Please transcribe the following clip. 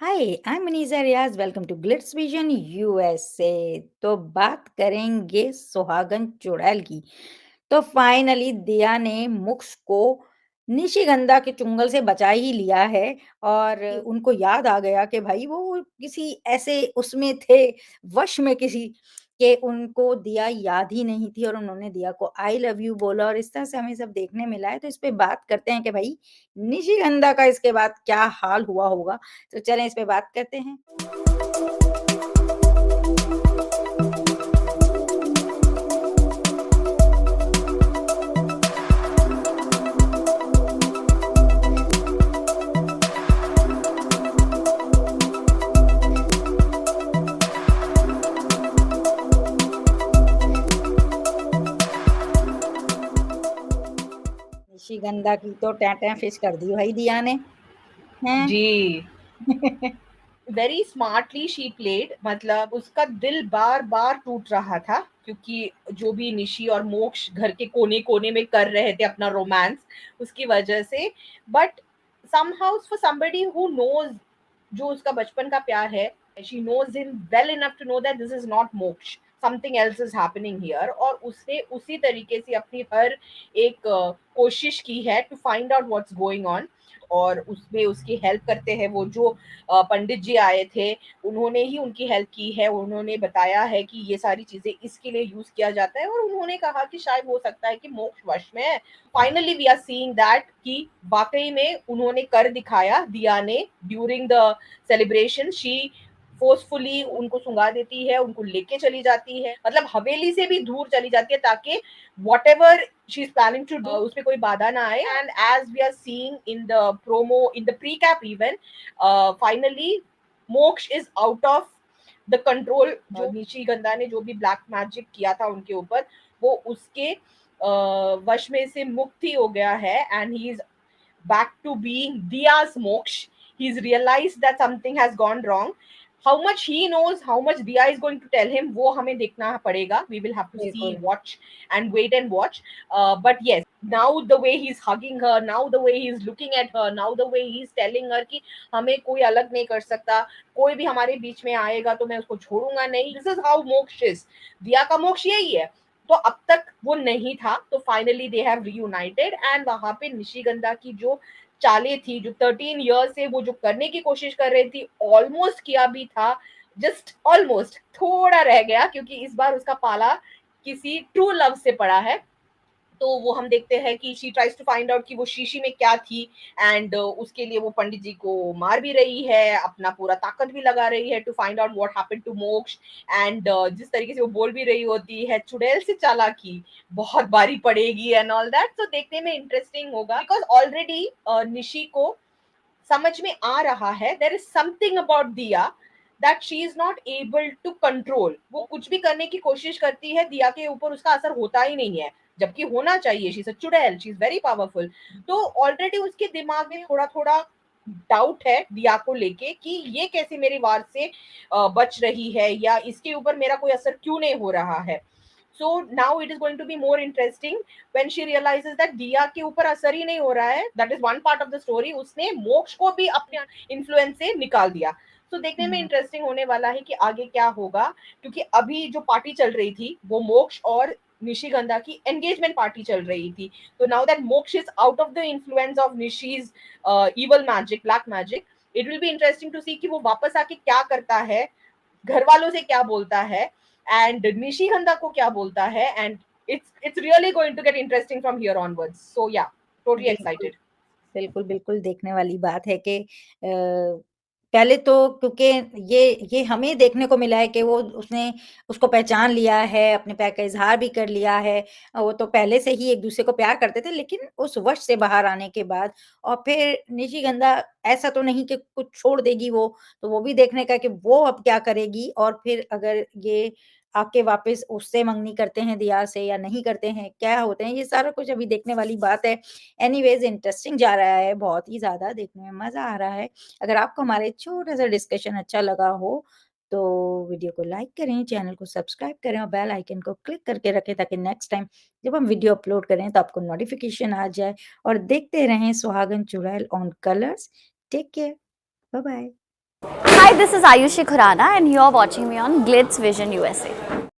Hi, I am Manisha Riaz. Welcome to glitz vision USA. तो बात करेंगे सुहागन चुड़ैल की। तो फाइनली दिया ने मुक्स को निशिगंधा के चुंगल से बचा ही लिया है। और उनको याद आ गया कि भाई वो किसी ऐसे उसमें थे, वश में किसी के, उनको दिया याद ही नहीं थी और उन्होंने दिया को आई लव यू बोला और इस तरह से हमें सब देखने मिला है। तो इस पे बात करते हैं कि भाई निशिगंधा का इसके बाद क्या हाल हुआ होगा। तो चलें इस पे बात करते हैं। निशिगंधा की तो टैं-टैं फिश कर दी भाई दिया ने, हैं? जी, वेरी स्मार्टली शी प्लेड। मतलब उसका दिल बार-बार टूट रहा था क्योंकि जो भी निशी और मोक्ष घर के कोने-कोने में कर रहे थे अपना रोमांस, उसकी वजह से। But somehow for somebody who knows, जो उसका बचपन का प्यार है, she knows him well enough to know that this is not Moksh, something else is happening here. और उसने उसी तरीके से अपनी हर एक कोशिश की है to find out what's going on. और उसमें उसकी हेल्प करते हैं वो जो पंडित जी आए थे, उन्होंने ही उनकी हेल्प की है। उन्होंने बताया है कि ये सारी चीज़ें इसके लिए यूज़ किया जाता है और उन्होंने कहा कि शायद हो सकता है कि मोक्ष वश में है। Finally we are seeing that कि वाक़ई में उन्होंने कर दिखाया दिया ने। During the celebration she forcefully उनको सुंघा देती है, उनको लेके चली जाती है, मतलब हवेली से भी दूर चली जाती है ताकि whatever she is planning to do उसमें कोई बाधा ना आए। And as we are seeing in the promo, in the precap even, finally Moksh is out of the control. जो निशिगंधा ने जो भी ब्लैक मैजिक किया था उनके ऊपर, वो उसके वश में से मुक्त ही हो गया है। And he is back to being Dia's Moksh. He's realized that something has gone wrong. How much he knows, how much Dia is going to tell him, वो हमें देखना पड़ेगा. We will have to see, बिल्कुल। watch, and wait and watch. But yes, now the way he's hugging her, now the way he's looking at her, now the way he's telling her कि हमें कोई अलग नहीं कर सकता, कोई भी हमारे बीच में आएगा तो मैं उसको छोड़ूंगा नहीं। This is how मोक्ष is. दिया का मोक्ष यही है। तो अब तक वो नहीं था, तो finally they have reunited. And वहां पे निशिगंधा की जो चालें थी, जो 13 ईयर से वो जो करने की कोशिश कर रही थी, ऑलमोस्ट किया भी था, जस्ट ऑलमोस्ट थोड़ा रह गया क्योंकि इस बार उसका पाला किसी ट्रू लव से पड़ा है। तो वो हम देखते हैं कि she tries to find out कि वो शीशी में क्या थी। एंड उसके लिए वो पंडित जी को मार भी रही है, अपना पूरा ताकत भी लगा रही है to find out what happened to Moksh. And जिस तरीके से वो बोल भी रही होती है, चुड़ैल से चालाकी बहुत भारी पड़ेगी एंड ऑल दैट। तो देखने में इंटरेस्टिंग होगा बिकॉज ऑलरेडी निशी को समझ में आ रहा है there is something about Diya that she is not able to control. वो कुछ भी करने की कोशिश करती है, दिया के ऊपर उसका असर होता ही नहीं है, जबकि होना चाहिए। शी इज अ चुड़ैल, शी इज वेरी पावरफुल। तो ऑलरेडी उसके दिमाग में थोड़ा थोड़ा डाउट है दिया को लेके कि ये कैसे मेरी वार से बच रही है, या इसके ऊपर मेरा कोई असर क्यों नहीं हो रहा है। So now it is going to be more interesting when she realizes that Diya के ऊपर असर ही नहीं हो रहा है। That is one part of the story, उसने मोक्ष को भी अपने इन्फ्लुएंस से निकाल दिया। तो देखने में हुँ। इंटरेस्टिंग होने वाला है कि आगे क्या होगा। क्योंकि अभी जो पार्टी चल रही थी वो मोक्ष और निशिगंधा की एंगेजमेंट पार्टी चल रही थी। तो now that Moksh is out of the influence of Nishi's evil magic, black magic, it will be interesting to see कि वो वापस आके क्या करता है, घर वालों से क्या बोलता है, एंड निशिगंधा को क्या बोलता है। And it's really going to get interesting from here onwards. So yeah, totally बिल्कुल। excited. बिल्कुल, बिल्कुल देखने वाली बात है कि पहले तो क्योंकि ये हमें देखने को मिला है कि वो उसने उसको पहचान लिया है, अपने प्यार का इज़हार भी कर लिया है। वो तो पहले से ही एक-दूसरे को प्यार करते थे, लेकिन उस वश से बाहर आने के बाद और फिर निशिगंधा ऐसा तो नहीं कि कुछ छोड़ देगी वो, तो वो भी देखने का है कि वो अब क्या करेगी और फिर अगर ये आके वापस उससे मंगनी करते हैं दिया से या नहीं करते हैं, क्या होते हैं, ये सारा कुछ अभी देखने वाली बात है। एनीवेज़ इंटरेस्टिंग जा रहा है, बहुत ही ज़्यादा देखने में मज़ा आ रहा है। अगर आपको हमारे छोटा-सा डिस्कशन अच्छा लगा हो, तो वीडियो को लाइक करें, चैनल को सब्सक्राइब करें और बेल आइकन को क्लिक करके रखें ताकि नेक्स्ट टाइम जब हम वीडियो अपलोड करें तो आपको नोटिफिकेशन आ जाए और देखते रहें Suhagan Chudail on Colors. Take care, bye bye. Hi, this is Ayushi Khurana, and you're watching me on Glitz Vision USA.